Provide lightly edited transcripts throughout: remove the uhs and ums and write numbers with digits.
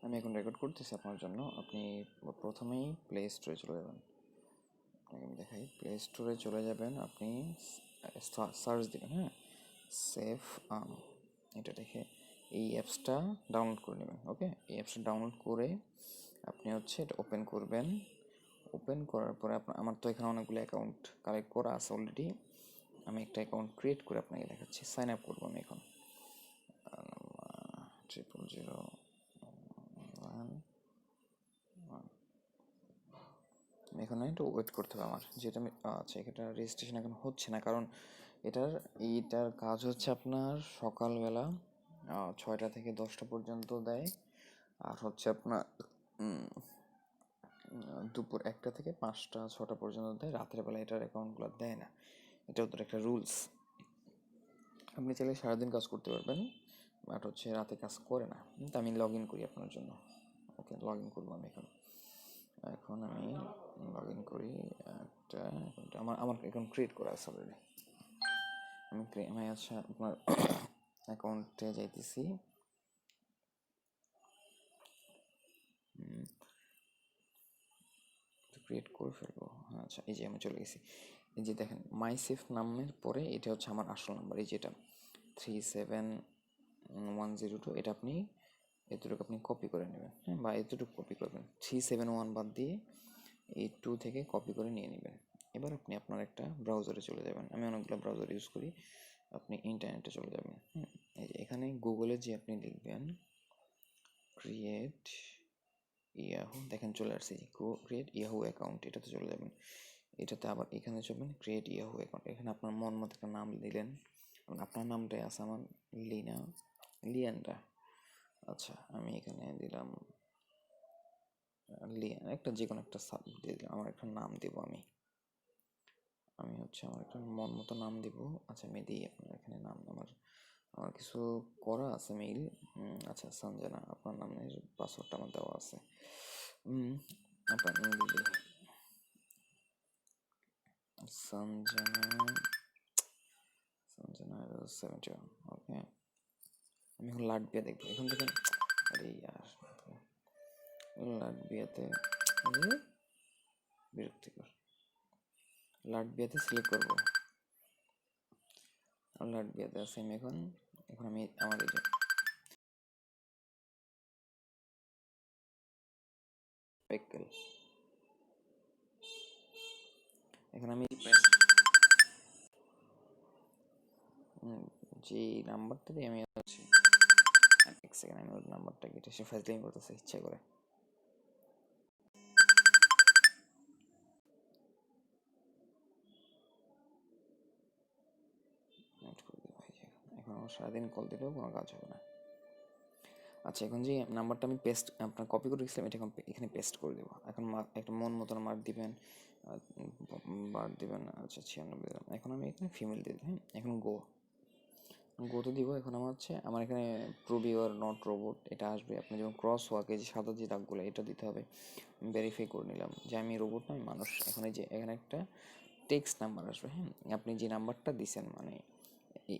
আমি এখন রেকর্ড করতেছি আপনার জন্য। আপনি প্রথমেই প্লে স্টোরে চলে যাবেন। আপনাকে আমি দেখাই, প্লে স্টোরে চলে যাবেন, আপনি সার্চ দেবেন, হ্যাঁ, সেফ আর্ম, এটা দেখে এই অ্যাপসটা ডাউনলোড করে নেবেন। ওকে, এই অ্যাপসটা ডাউনলোড করে আপনি হচ্ছে এটা ওপেন করবেন। ওপেন করার পরে আমার তো এখানে অনেকগুলো অ্যাকাউন্ট কালেক্ট করা আছে অলরেডি। আমি একটা অ্যাকাউন্ট ক্রিয়েট করে আপনাকে দেখাচ্ছি। সাইন আপ করবো আমি এখন। 00011। এখানে একটু ওয়েট করতে হবে আমার, যেটা আমি আচ্ছা, এটা রেজিস্ট্রেশন এখন হচ্ছে না, কারণ এইটার কাজ হচ্ছে আপনার সকালবেলা 6টা থেকে 10টা পর্যন্ত দেয়, আর হচ্ছে আপনার দুপুর 1টা থেকে 5টা 6টা পর্যন্ত দেয়। রাতের বেলা এটার অ্যাকাউন্টগুলো দেয় না, এটা ওদের একটা রুলস। আপনি চাইলে সারাদিন কাজ করতে পারবেন, বাট হচ্ছে রাতে কাজ করে না। কিন্তু আমি লগ ইন করি আপনার জন্য। ওকে, লগ ইন করবো আমি এখন। আমি লগ ইন করি একটা আমার আমার অ্যাকাউন্ট ক্রিয়েট করা আছে অলরেডি। আমি আচ্ছা আপনার অ্যাকাউন্টে যাইতেছি। ক্রিয়েট করে ফেলবো। আচ্ছা, এই যে আমি চলে গেছি। এই যে দেখেন, মাই সেফ নামের পরে এটা হচ্ছে আমার আসল নাম্বার, এই যেটা 37102। এটা আপনি এতটুকু আপনি কপি করে নেবেন, হ্যাঁ, বা এতটুকু কপি করবেন। 371 বাদ দিয়ে এই 2 থেকে কপি করে নিয়ে নেবেন। এবার আপনি আপনার একটা ব্রাউজারে চলে যাবেন। আমি অনেকগুলো ব্রাউজার ইউজ করি। আপনি ইন্টারনেটে চলে যাবেন। এই যে এখানে গুগলে যে আপনি লিখবেন ক্রিয়েট ইয়াহু, দেখেন চলে আসছে ক্রিয়েট ইয়াহু অ্যাকাউন্ট, এটাতে চলে যাবেন। এটাতে আবার এখানে যাবেন ক্রিয়েট ইয়াহু অ্যাকাউন্ট। এখানে আপনার মন মতো একটা নাম দিলেন। আপনার নামটাই আছে আমার, লিয়ান্ডা। আচ্ছা, আমি এখানে দিলাম লিয়ান, একটা যে কোনো একটা সাব দিয়ে দিলাম। আমার একটা নাম দেবো আমি আমি হচ্ছে আমার একটা মন মতো নাম দিব। আচ্ছা, আমি দিই আপনার এখানে নাম। আমার কিছু করা আছে মেইল। আচ্ছা, সঞ্জনা আপনার নামের পাসওয়ার্ডটা আমার দেওয়া আছে। আপনার মেইল দিই সঞ্জনা 71। ওকে, আমি এখন লাটভিয়া দেখবো এখন দেখেন। আরে ইয়ার, লাটভিয়াতে বিরক্তিকর। লাটভিয়াতে সিলেক্ট করবো। লাটভিয়াতে আছে আমি এখন। আমি আমার এই যে পেক্কেল, এখন আমি যে নাম্বারটা দিয়ে আমি আছি, এক সেকেন্ড, আমি ওর নাম্বারটা কেটে সে ফাইজলামি করতেছে ইচ্ছা করে। এখন আমার সারাদিন কল দিলেও কোনো কাজ হবে না। আচ্ছা, এখন যে নাম্বারটা আমি আপনার কপি করে রেখেছিলাম, এটা এখন এখানে পেস্ট করে দেবো। এখন একটা মন মতন মার্ক দিবেন, বার দিবেন। আচ্ছা, 96 দিলাম। এখন আমি এখানে ফিমেল দিয়ে দিই। হ্যাঁ, এখন গোতে দিব। এখন আমার এখানে prove you are not robot এটা আসবে। আপনি যেমন ক্রস ওয়াকে যে সাদা যে দাগগুলো, এটা দিতে হবে। ভেরিফাই করে নিলাম যে আমি রোবট না, আমি মানুষ। এখন এই যে এখানে একটা টেক্সট নাম্বার আসবে। হ্যাঁ, আপনি যে নাম্বারটা দিছেন, মানে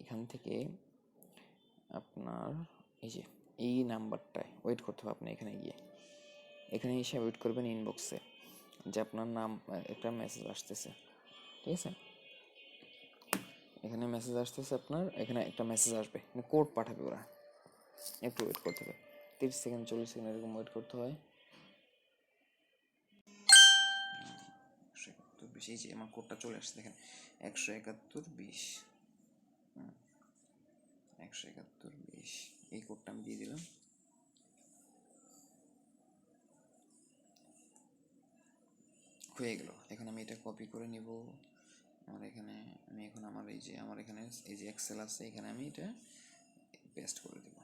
এখান থেকে আপনার এই নাম্বারটায় ওয়েট করতে হবে। আপনি এখানে এসে ওয়েট করবেন ইনবক্সে, যে আপনার নাম একটা মেসেজ আসতেছে। ঠিক আছে, এখানে মেসেজ আসতেছে আপনার, এখানে একটা মেসেজ আসবে, কোড পাঠাবে ওরা। একটু ওয়েট করতে হবে, 30 সেকেন্ড 40 সেকেন্ড এরকম ওয়েট করতে হয়। 17120, এই যে আমার কোডটা চলে আসছে দেখেন, 17120। 17120, এই কোডটা আমি দিয়ে দিলাম। হয়ে গেল। এখন আমি এটা কপি করে নিব। আমার এখানে আমি এখন আমার এখানে এই যে এক্সেল আছে, এখানে আমি এটা পেস্ট করে দেব।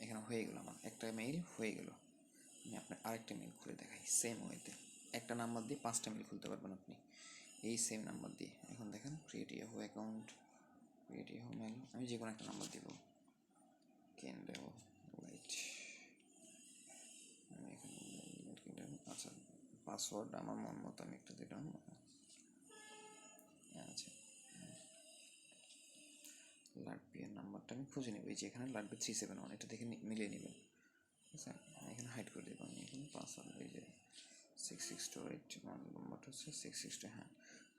এখানে হয়ে গেল, আমার একটা মেইল হয়ে গেল। আমি আপনার আরেকটা মেইল খুলে দেখাই সেম ওয়েতে। একটা নাম্বার দিয়ে 5টা মেইল খুলতে পারবেন আপনি, এই সেম নাম্বার দিয়ে। এখন দেখেন create Yahoo account, create Yahoo mail. আমি যে কোনো একটা নাম্বার দিব, কেন দেব ওয়েট। আমি এখানে আচ্ছা, পাসওয়ার্ড আমার মন মতো আমি একটা দিলাম। আচ্ছা, লাটভিয়ার নাম্বারটা আমি খুঁজে নেব। এই যে এখানে লাটভি 371, এটা দেখে মিলিয়ে নেবেন। আছে, এখানে হাইড করে দেবো আমি। এখানে পাসওয়ার্ড এই যে 662, আমার নাম্বারটা হচ্ছে 662, হ্যাঁ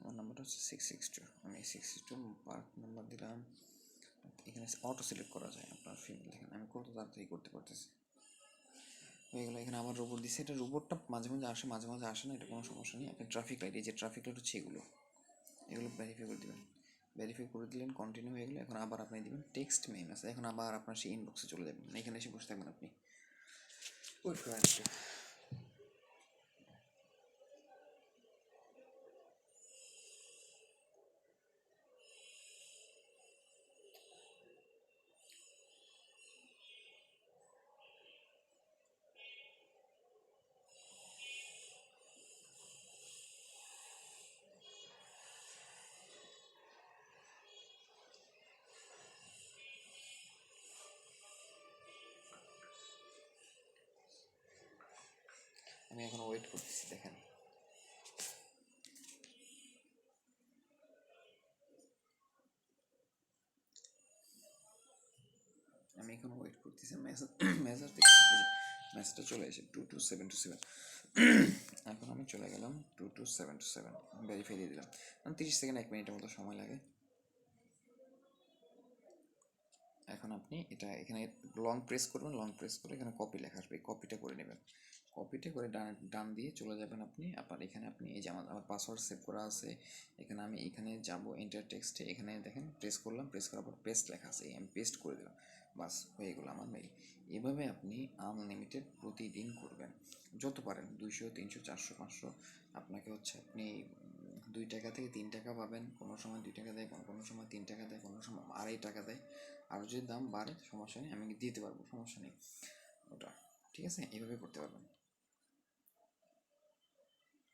আমার নাম্বারটা হচ্ছে 662, আমি 662 পার্ক নাম্বার দিলাম। এখানে অটো সিলেক্ট করা যায় আপনার ফিমেল, দেখেন আমি কত তাড়াতাড়ি করতে পারতেছি। হয়ে গেলো। এখানে আবার রোবট দিচ্ছে, এটা রোবটটা মাঝে মাঝে আসে মাঝে মাঝে আসে না, এটা কোনো সমস্যা নেই। আপনি ট্রাফিক লাইট, এই যে ট্রাফিক লাইট হচ্ছে এগুলো ভেরিফাই করে দেবেন। ভেরিফাই করে দিলেন, কন্টিনিউ হয়ে গেলে এখন আবার আপনি দিবেন টেক্সট মেসেজ। এখন আবার আপনার সেই ইনবক্সে চলে যাবেন, এখানে এসে বসে থাকবেন আপনি। ওয়েট করেন একটু। আমি এখন ওয়েট করতেছি, দেখেন আমি এখন ওয়েট করতেছি। মেসেজ মেসেজ দেখছি, মেসেজটা চলে এসে 22727। এখন আমি চলে গেলাম 22727, ভেরিফাই দিয়ে দিলাম। 30 সেকেন্ড 1 মিনিটের মতো সময় লাগে। এখন আপনি এটা এখানে লং প্রেস করবেন, লং প্রেস করে এখানে কপি লেখা আসবে, কপিটা করে নেবেন। কপিটা করে ডান ডান দিয়ে চলে যাবেন আপনি। আপনার এখানে আপনি এই যে আমার পাসওয়ার্ড সেভ করা আছে, এখানে আমি এখানে যাব এন্টার টেক্সটে, এখানে দেখেন প্রেস করলাম, প্রেস করার পর পেস্ট লেখা আছে, আমি পেস্ট করে দিলাম, বাস হয়ে গেলো আমার মেইল। এভাবে আপনি আনলিমিটেড প্রতিদিন করবেন, যত পারেন 200 300 400 500। আপনাকে হচ্ছে আপনি 2 টাকা থেকে 3 টাকা পাবেন, কোনো সময় 2 টাকা দেয়, কোনো কোনো সময় 3 টাকা দেয়, কোনো সময় 2.5 টাকা দেয়। আর যদি দাম বাড়ে সমস্যা নেই, আমি দিতে পারবো, সমস্যা নেই ওটা। ঠিক আছে, এইভাবে করতে পারবেন।